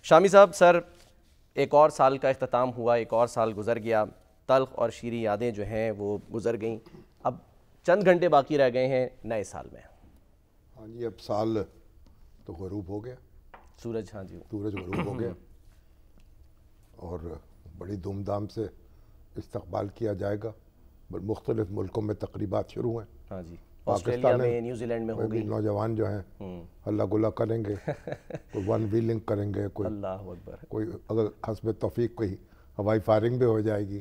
شامی صاحب، سر ایک اور سال کا اختتام ہوا، ایک اور سال گزر گیا، تلخ اور شیریں یادیں جو ہیں وہ گزر گئیں، اب چند گھنٹے باقی رہ گئے ہیں نئے سال میں۔ ہاں جی، اب سال تو غروب ہو گیا، سورج، ہاں جی، سورج غروب ہو گیا اور بڑی دھوم دھام سے استقبال کیا جائے گا۔ مختلف ملکوں میں تقریبات شروع ہیں، ہاں جی، پاکستان آسٹریلیا میں، نیوزی لینڈ میں ہو بھی گئی، نوجوان جو ہیں اللہ گلا کریں گے، کوئی ون ویلنگ کریں گے، کوئی اللہ اکبر، کوئی اگر حسب توفیق کوئی ہوائی فائرنگ بھی ہو جائے گی۔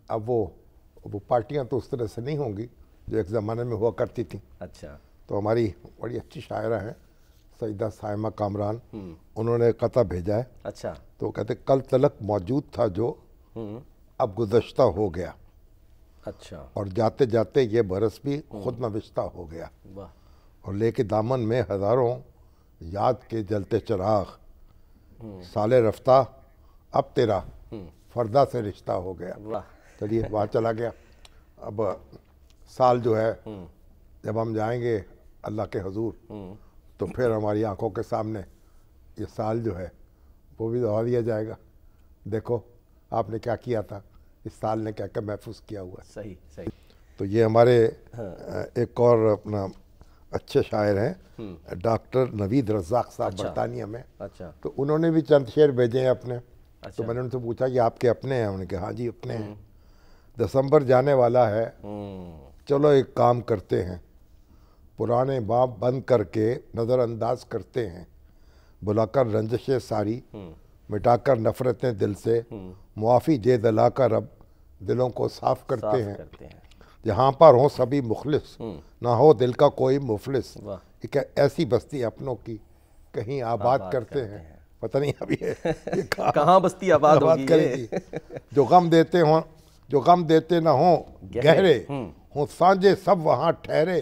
اب وہ پارٹیاں تو اس طرح سے نہیں ہوں گی جو ایک زمانے میں ہوا کرتی تھیں۔ اچھا، تو ہماری بڑی اچھی شاعرہ ہیں سیدہ صائمہ کامران، انہوں نے قطع بھیجا ہے، اچھا، تو وہ کہتے کل تلک موجود تھا جو اب گزشتہ ہو گیا، اچھا، اور جاتے جاتے یہ برس بھی خود نوشتہ ہو گیا، واہ، اور لے کے دامن میں ہزاروں یاد کے جلتے چراغ، سال رفتہ اب تیرا فردا سے رشتہ ہو گیا۔ واہ، چلیے وہاں چلا گیا۔ اب سال جو ہے جب ہم جائیں گے اللہ کے حضور تو پھر ہماری آنکھوں کے سامنے یہ سال جو ہے وہ بھی دہرا دیا جائے گا، دیکھو آپ نے کیا کیا تھا، اس سال نے کیا کیا محفوظ کیا ہوا ہے۔ صحیح صحیح۔ تو یہ ہمارے ایک اور اپنا اچھے شاعر ہیں ڈاکٹر نوید رزاق صاحب، برطانیہ میں، اچھا، تو انہوں نے بھی چند شعر بھیجے ہیں اپنے، تو میں نے ان سے پوچھا کہ آپ کے اپنے ہیں؟ انہوں نے کہا ہاں جی اپنے ہیں۔ دسمبر جانے والا ہے، چلو ایک کام کرتے ہیں، پرانے باب بند کر کے نظر انداز کرتے ہیں، بلا کر رنجشیں ساری، مٹا کر نفرتیں دل سے، معافی دے دلا کر رب دلوں کو صاف کرتے ہیں، جہاں پر ہوں سبھی مخلص، نہ ہو دل کا کوئی مفلس، ایک ایسی بستی اپنوں کی کہیں آباد کرتے ہیں۔ پتہ نہیں اب یہ کہاں بستی آباد ہوگی کرے گی۔ جو غم دیتے ہوں، جو غم دیتے نہ ہوں گہرے، ہوں سانجے سب وہاں ٹھہرے،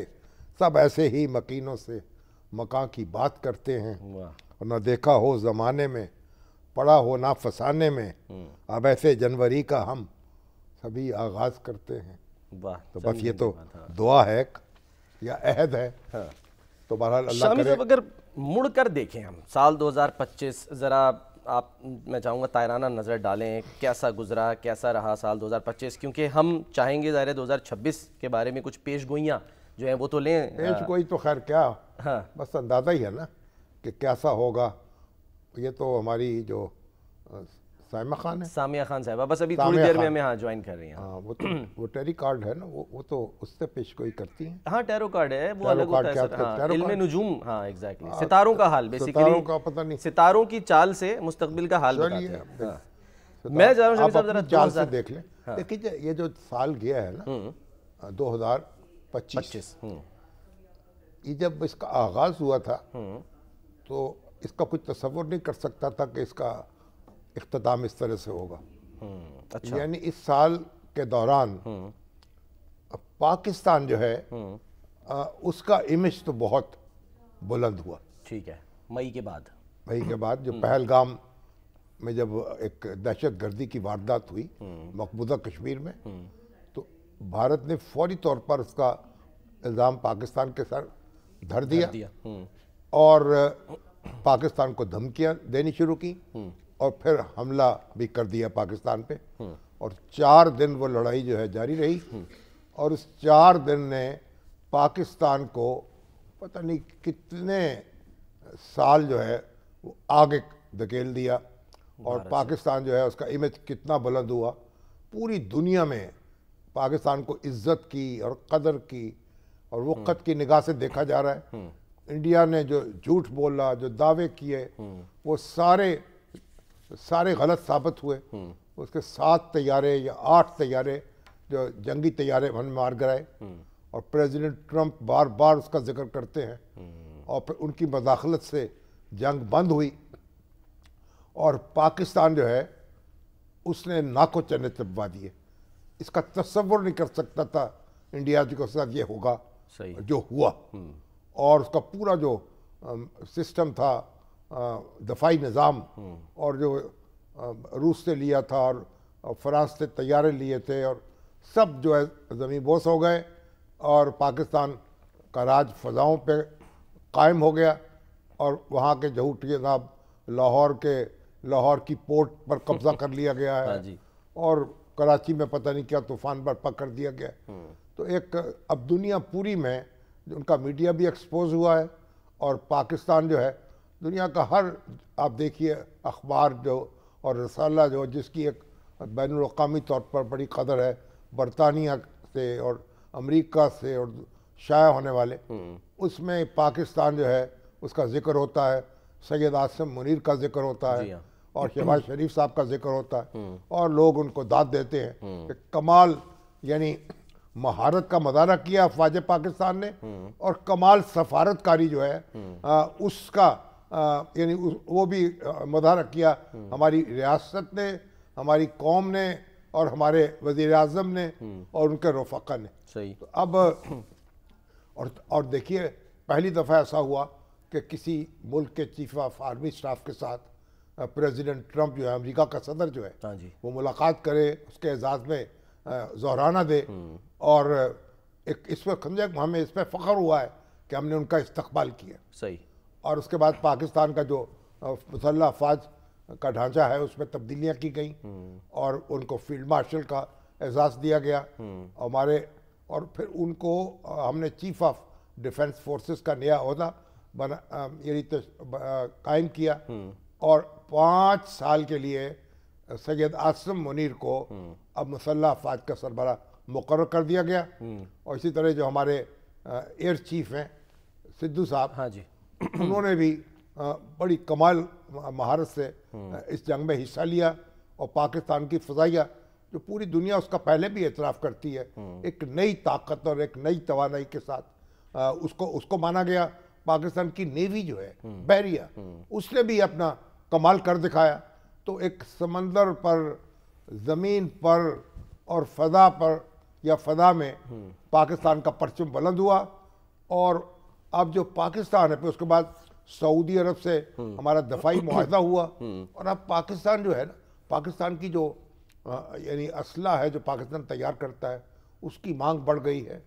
سب ایسے ہی مکینوں سے مکان کی بات کرتے ہیں، اور نہ دیکھا ہو زمانے میں، پڑا ہو نہ فسانے میں، اب ایسے جنوری کا ہم سبھی آغاز کرتے ہیں۔ تو بس یہ تو دعا ہے یا عہد ہے، تو بہرحال اللہ شامی کرے۔ صاحب اگر مڑ کر دیکھیں ہم سال 2025، ذرا آپ میں چاہوں گا تائرانہ نظر ڈالیں، کیسا گزرا، کیسا رہا سال 2025، کیونکہ ہم چاہیں گے ظاہر 2026 کے بارے میں کچھ پیش گوئیاں جو ہیں وہ تو لیں۔ پیش گوئی تو خیر کیا، بس اندازہ ہی ہے نا کہ کیسا ہوگا۔ یہ تو ہماری جو سائمہ خان ہے، سامیہ خان صاحبہ، بس ابھی تھوڑی دیر میں ہمیں ہاں جوائن کر رہی ہیں۔ ہاں وہ ٹیری کارڈ ہے نا، وہ تو اس سے پیش گوئی کرتی ہیں۔ ہاں ٹیرو کارڈ ہے، وہ الگ ہوتا ہے سر، ہاں علم نجوم، ہاں ایگزیکٹلی، ستاروں کا حال، بیسیکلی ستاروں کا پتہ نہیں، ستاروں کی چال سے مستقبل کا حال بتاتے ہیں۔ میں چاہ رہا ہوں شامی صاحب ذرا چال سے دیکھ لیں۔ دیکھیے یہ جو سال گیا ہے نا 2025، یہ جب اس کا آغاز ہوا تھا تو اس کا کچھ تصور نہیں کر سکتا تھا کہ اس کا اختتام اس طرح سے ہوگا۔ یعنی اس سال کے دوران پاکستان جو ہے اس کا امیج تو بہت بلند ہوا۔ ٹھیک ہے، مئی کے بعد، مئی کے بعد جو پہلگام میں جب ایک دہشت گردی کی واردات ہوئی مقبوضہ کشمیر میں، تو بھارت نے فوری طور پر اس کا الزام پاکستان کے سر دھر دیا اور پاکستان کو دھمکیاں دینی شروع کی، اور پھر حملہ بھی کر دیا پاکستان پہ، اور 4 دن وہ لڑائی جو ہے جاری رہی، اور اس 4 دن نے پاکستان کو پتہ نہیں کتنے سال جو ہے وہ آگے دھکیل دیا، اور پاکستان جو ہے اس کا امیج کتنا بلند ہوا، پوری دنیا میں پاکستان کو عزت کی اور قدر کی اور وقت کی نگاہ سے دیکھا جا رہا ہے۔ انڈیا نے جو جھوٹ بولا، جو دعوے کیے، وہ سارے غلط ثابت ہوئے۔ اس کے 7 طیارے یا 8 طیارے جو جنگی طیارے ہم نے مار گرائے، اور پریزیڈنٹ ٹرمپ بار بار اس کا ذکر کرتے ہیں، اور پھر ان کی مداخلت سے جنگ بند ہوئی، اور پاکستان جو ہے اس نے ناکو چنے چبوا دیے۔ اس کا تصور نہیں کر سکتا تھا انڈیا کے ساتھ یہ ہوگا جو ہوا، اور اس کا پورا جو سسٹم تھا، دفاعی نظام، اور جو روس سے لیا تھا اور فرانس سے طیارے لیے تھے، اور سب جو ہے زمین بوس ہو گئے، اور پاکستان کا راج فضاؤں پہ قائم ہو گیا، اور وہاں کے جھوٹ جناب لاہور کی پورٹ پر قبضہ کر لیا گیا ہے جی. اور کراچی میں پتہ نہیں کیا طوفان برپا کر دیا گیا. تو ایک اب دنیا پوری میں ان کا میڈیا بھی ایکسپوز ہوا ہے اور پاکستان جو ہے دنیا کا ہر آپ دیکھیے اخبار جو اور رسالہ جو جس کی ایک بین الاقوامی طور پر بڑی قدر ہے برطانیہ سے اور امریکہ سے اور شائع ہونے والے اس میں پاکستان جو ہے اس کا ذکر ہوتا ہے. سید عاصم منیر کا ذکر ہوتا ہے اور شہباز شریف صاحب کا ذکر ہوتا ہے اور لوگ ان کو داد دیتے ہیں کہ کمال یعنی مہارت کا مظاہرہ کیا افواج پاکستان نے اور کمال سفارتکاری جو ہے اس کا یعنی وہ بھی مظاہرہ کیا ہماری ریاست نے, ہماری قوم نے اور ہمارے وزیر اعظم نے اور ان کے رفقا نے. صحیح. تو اب اور دیکھیے پہلی دفعہ ایسا ہوا کہ کسی ملک کے چیف آف آرمی سٹاف کے ساتھ پریزیڈنٹ ٹرمپ جو ہے امریکہ کا صدر جو ہے وہ ملاقات کرے, اس کے اعزاز میں ظہرانہ دے اور ایک اس پہ ہمیں اس پہ فخر ہوا ہے کہ ہم نے ان کا استقبال کیا. صحیح. اور اس کے بعد پاکستان کا جو مسلح افواج کا ڈھانچہ ہے اس میں تبدیلیاں کی گئیں اور ان کو فیلڈ مارشل کا اعزاز دیا گیا اور پھر ان کو ہم نے چیف آف ڈیفنس فورسز کا نیا عہدہ یعنی قائم کیا اور 5 سال کے لیے سید عاصم منیر کو اب مسلح افواج کا سربراہ مقرر کر دیا گیا. اور اسی طرح جو ہمارے ایئر چیف ہیں سدھو صاحب انہوں نے بھی بڑی کمال مہارت سے اس جنگ میں حصہ لیا اور پاکستان کی فضائیہ جو پوری دنیا اس کا پہلے بھی اعتراف کرتی ہے ایک نئی طاقت اور ایک نئی توانائی کے ساتھ اس کو مانا گیا. پاکستان کی نیوی جو ہے بحریہ اس نے بھی اپنا کمال کر دکھایا. تو ایک سمندر پر, زمین پر اور فضا پر یا فضا میں پاکستان کا پرچم بلند ہوا. اور اب جو پاکستان ہے پھر اس کے بعد سعودی عرب سے ہمارا دفاعی معاہدہ ہوا اور اب پاکستان جو ہے نا پاکستان کی جو یعنی اسلحہ ہے جو پاکستان تیار کرتا ہے اس کی مانگ بڑھ گئی ہے.